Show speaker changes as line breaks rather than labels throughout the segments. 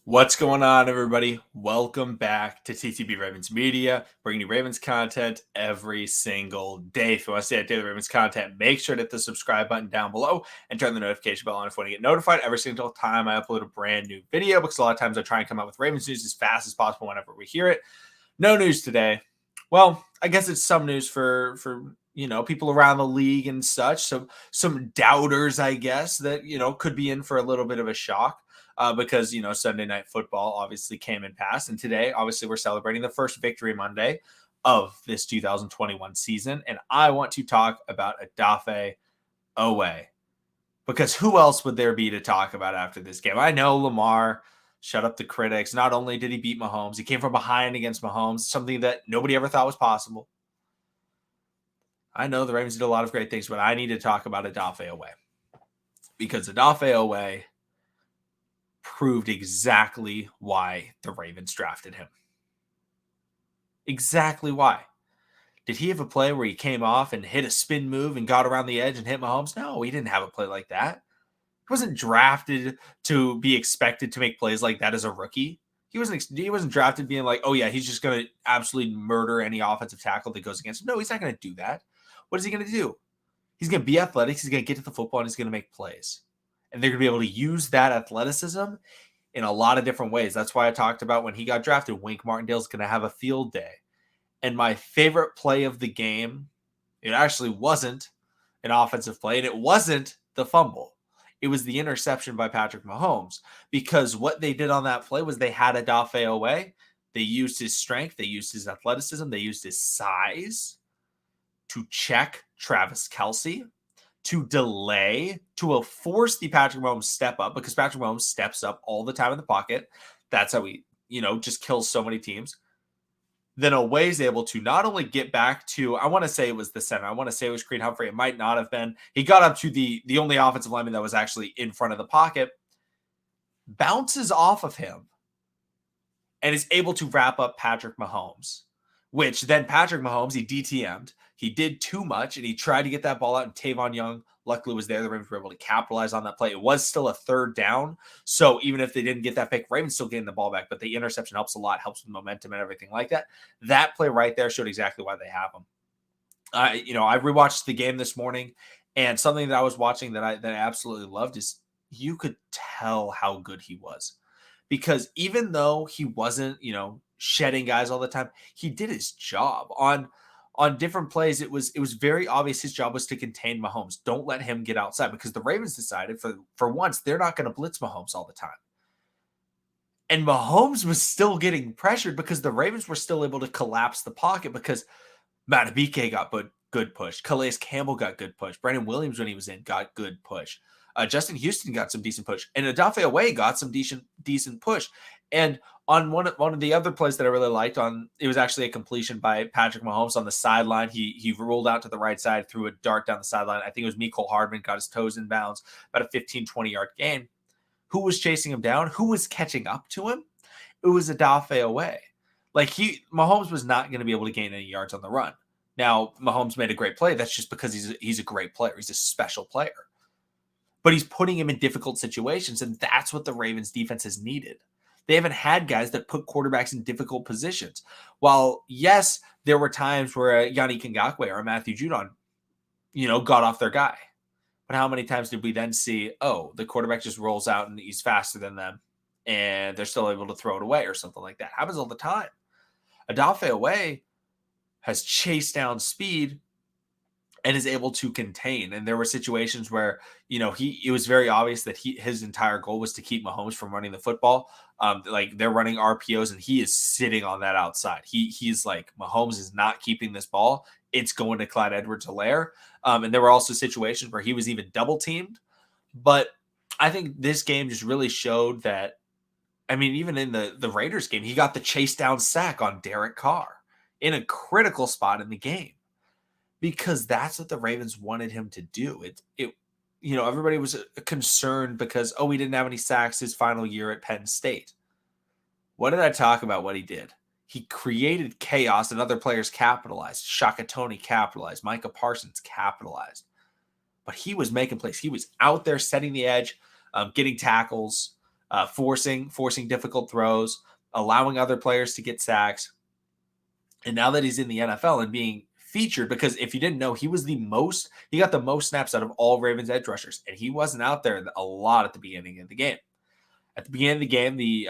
What's going on, everybody? Welcome back to TTB Ravens Media, bringing you Ravens content every single day. If you want to stay at daily Ravens content, make sure to hit the subscribe button down below and turn the notification bell on if you want to get notified every single time I upload a brand new video, because a lot of times I try and come out with Ravens news as fast as possible whenever we hear it. No news today. Well, I guess it's some news for people around the league and such. So some doubters, I guess, that could be in for a little bit of a shock because Sunday Night Football obviously came and passed, and today obviously we're celebrating the first victory Monday of this 2021 season, and I want to talk about Odafe Oweh, because who else would there be to talk about after this game? I know Lamar, shut up the critics. Not only did he beat Mahomes, he came from behind against Mahomes, something that nobody ever thought was possible. I know the Ravens did a lot of great things, but I need to talk about Odafe Oweh, because Odafe Oweh proved exactly why the Ravens drafted him. Exactly why. Did he have a play where he came off and hit a spin move and got around the edge and hit Mahomes? No, he didn't have a play like that. He wasn't drafted to be expected to make plays like that as a rookie. He wasn't drafted being like, oh yeah, he's just going to absolutely murder any offensive tackle that goes against him. No, he's not going to do that. What is he going to do? He's going to be athletic. He's going to get to the football and he's going to make plays. And they're going to be able to use that athleticism in a lot of different ways. That's why I talked about when he got drafted, Wink Martindale's going to have a field day. And my favorite play of the game, it actually wasn't an offensive play, and it wasn't the fumble. It was the interception by Patrick Mahomes, because what they did on that play was they had Odafe Oweh. They used his strength. They used his athleticism. They used his size to check Travis Kelce, to delay, to force the Patrick Mahomes step up, because Patrick Mahomes steps up all the time in the pocket. That's how he, just kills so many teams. Then Oweh is able to not only get back to, I want to say it was the center. I want to say it was Creed Humphrey. It might not have been. He got up to the only offensive lineman that was actually in front of the pocket, bounces off of him, and is able to wrap up Patrick Mahomes, which then Patrick Mahomes, he DTM'd. He did too much, and he tried to get that ball out, and Tavon Young luckily was there. The Ravens were able to capitalize on that play. It was still a third down, so even if they didn't get that pick, Ravens still getting the ball back, but the interception helps a lot, helps with momentum and everything like that. That play right there showed exactly why they have him. I rewatched the game this morning, and something that I was watching that I absolutely loved is you could tell how good he was, because even though he wasn't, shedding guys all the time, he did his job on different plays. It was very obvious his job was to contain Mahomes. Don't let him get outside, because the Ravens decided for once they're not going to blitz Mahomes all the time. And Mahomes was still getting pressured because the Ravens were still able to collapse the pocket, because Matabike got good push. Calais Campbell got good push. Brandon Williams, when he was in, got good push. Justin Houston got some decent push. And Odafe Oweh got some decent push. And on one of the other plays that I really liked, it was actually a completion by Patrick Mahomes on the sideline. He rolled out to the right side, threw a dart down the sideline. I think it was Mecole Hardman, got his toes in bounds, about a 15, 20-yard gain. Who was chasing him down? Who was catching up to him? It was Odafe Oweh. Like, Mahomes was not going to be able to gain any yards on the run. Now, Mahomes made a great play. That's just because he's a great player. He's a special player. But he's putting him in difficult situations, and that's what the Ravens defense has needed. They haven't had guys that put quarterbacks in difficult positions. While, yes, there were times where Yannick Ngakoue or Matthew Judon, got off their guy. But how many times did we then see, the quarterback just rolls out and he's faster than them, and they're still able to throw it away or something like that? Happens all the time. Odafe Oweh has chased down speed and is able to contain. And there were situations where, it was very obvious that his entire goal was to keep Mahomes from running the football. Like, they're running RPOs and he is sitting on that outside. He's like, Mahomes is not keeping this ball. It's going to Clyde Edwards-Helaire. And there were also situations where he was even double teamed. But I think this game just really showed that, even in the Raiders game, he got the chase down sack on Derek Carr in a critical spot in the game, because that's what the Ravens wanted him to do. Everybody was concerned because, he didn't have any sacks his final year at Penn State. What did I talk about what he did? He created chaos and other players capitalized. Shaka Toney capitalized. Micah Parsons capitalized. But he was making plays. He was out there setting the edge, getting tackles, forcing difficult throws, allowing other players to get sacks. And now that he's in the NFL and being featured, because if you didn't know, he got the most snaps out of all Ravens edge rushers, and he wasn't out there a lot at the beginning of the game. At the beginning of the game, the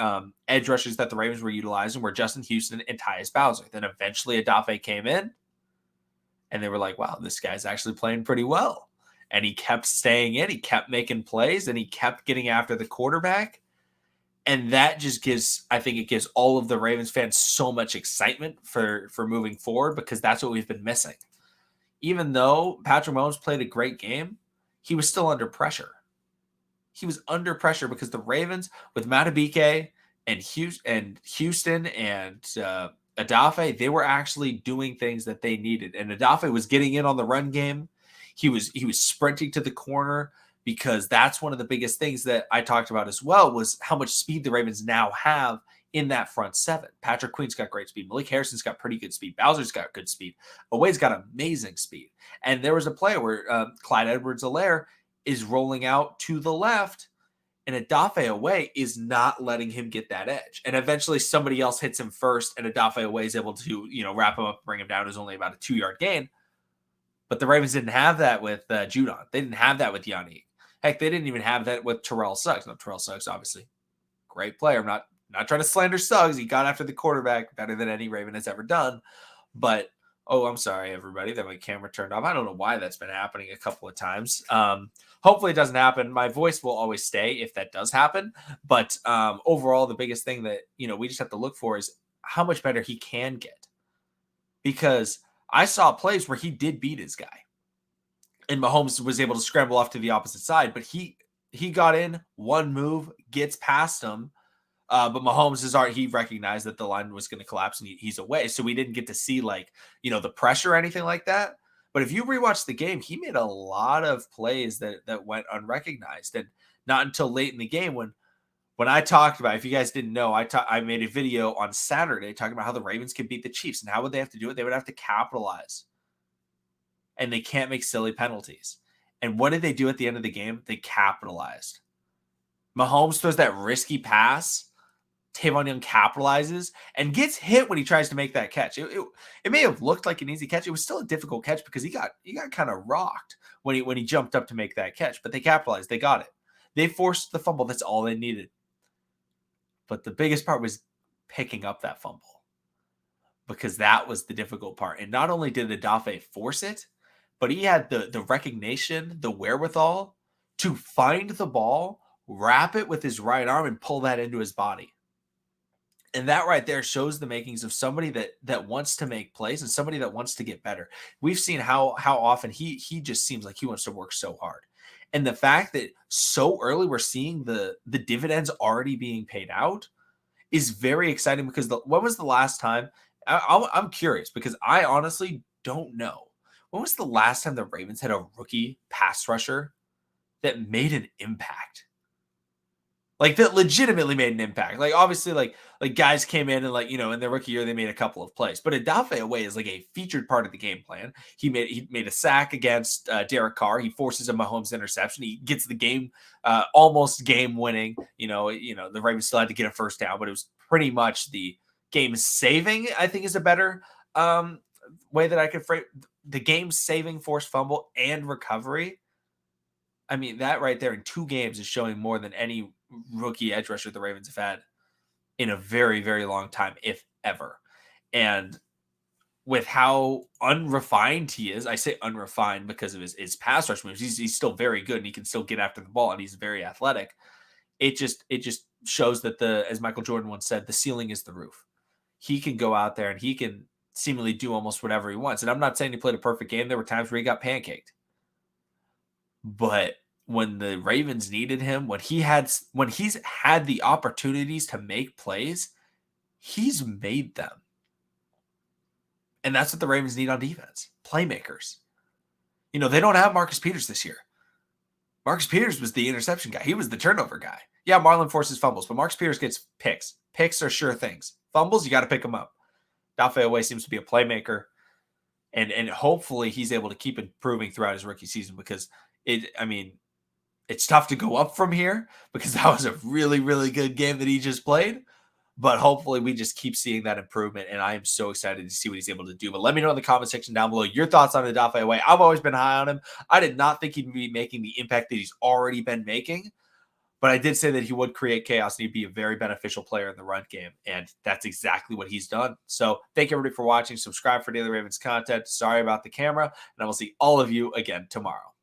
edge rushers that the Ravens were utilizing were Justin Houston and Tyus Bowser. Then eventually Odafe came in, and they were like, wow, this guy's actually playing pretty well. And he kept staying in, he kept making plays, and he kept getting after the quarterback. And that just I think it gives all of the Ravens fans so much excitement for moving forward, because that's what we've been missing. Even though Patrick Mahomes played a great game, he was still under pressure. He was under pressure because the Ravens, with Madubuike and Houston and Odafe, they were actually doing things that they needed. And Odafe was getting in on the run game. He was sprinting to the corner, because that's one of the biggest things that I talked about as well, was how much speed the Ravens now have in that front seven. Patrick Queen's got great speed. Malik Harrison's got pretty good speed. Bowser's got good speed. Oweh's got amazing speed. And there was a play where Clyde Edwards-Helaire is rolling out to the left, and Odafe Oweh is not letting him get that edge. And eventually somebody else hits him first, and Odafe Oweh is able to, wrap him up, bring him down. It was only about a 2-yard gain. But the Ravens didn't have that with Judon. They didn't have that with Yannick. Heck, they didn't even have that with Terrell Suggs. Now, Terrell Suggs, obviously, great player. I'm not trying to slander Suggs. He got after the quarterback better than any Raven has ever done. But, I'm sorry, everybody, that my camera turned off. I don't know why that's been happening a couple of times. Hopefully it doesn't happen. My voice will always stay if that does happen. But overall, the biggest thing that, we just have to look for is how much better he can get. Because I saw plays where he did beat his guy, and Mahomes was able to scramble off to the opposite side, but he got in one move, gets past him. But Mahomes he recognized that the line was going to collapse and he's away. So we didn't get to see the pressure or anything like that. But if you rewatch the game, he made a lot of plays that went unrecognized, and not until late in the game when I talked about, if you guys didn't know, I made a video on Saturday talking about how the Ravens can beat the Chiefs, and how would they have to do it? They would have to capitalize. And they can't make silly penalties. And what did they do at the end of the game? They capitalized. Mahomes throws that risky pass. Tavon Young capitalizes and gets hit when he tries to make that catch. It may have looked like an easy catch. It was still a difficult catch because he got kind of rocked when he jumped up to make that catch. But they capitalized. They got it. They forced the fumble. That's all they needed. But the biggest part was picking up that fumble, because that was the difficult part. And not only did Odafe force it, but he had the recognition, the wherewithal to find the ball, wrap it with his right arm, and pull that into his body. And that right there shows the makings of somebody that wants to make plays and somebody that wants to get better. We've seen how often he just seems like he wants to work so hard. And the fact that so early we're seeing the dividends already being paid out is very exciting, because when was the last time? I'm curious, because I honestly don't know. When was the last time the Ravens had a rookie pass rusher that made an impact? That legitimately made an impact. Obviously, guys came in and in their rookie year, they made a couple of plays. But Odafe Oweh is a featured part of the game plan. He made a sack against Derek Carr. He forces a Mahomes interception. He gets the game, almost game winning. The Ravens still had to get a first down, but it was pretty much the game saving, I think, is a better way that I could frame the game saving forced fumble and recovery. I mean, that right there in 2 games is showing more than any rookie edge rusher the Ravens have had in a very, very long time, if ever. And with how unrefined he is, I say unrefined because of his pass rush moves. He's still very good, and he can still get after the ball, and he's very athletic. It just shows that as Michael Jordan once said, the ceiling is the roof. He can go out there and he can seemingly do almost whatever he wants. And I'm not saying he played a perfect game. There were times where he got pancaked. But when the Ravens needed him, when he's had the opportunities to make plays, he's made them. And that's what the Ravens need on defense. Playmakers. They don't have Marcus Peters this year. Marcus Peters was the interception guy. He was the turnover guy. Yeah, Marlon forces fumbles, but Marcus Peters gets picks. Picks are sure things. Fumbles, you got to pick them up. Odafe Oweh seems to be a playmaker. And hopefully he's able to keep improving throughout his rookie season, because It's tough to go up from here because that was a really, really good game that he just played. But hopefully we just keep seeing that improvement, and I am so excited to see what he's able to do. But let me know in the comment section down below your thoughts on Odafe Oweh. I've always been high on him. I did not think he'd be making the impact that he's already been making, but I did say that he would create chaos and he'd be a very beneficial player in the run game, and that's exactly what he's done. So thank you everybody for watching. Subscribe for Daily Ravens content. Sorry about the camera, and I will see all of you again tomorrow.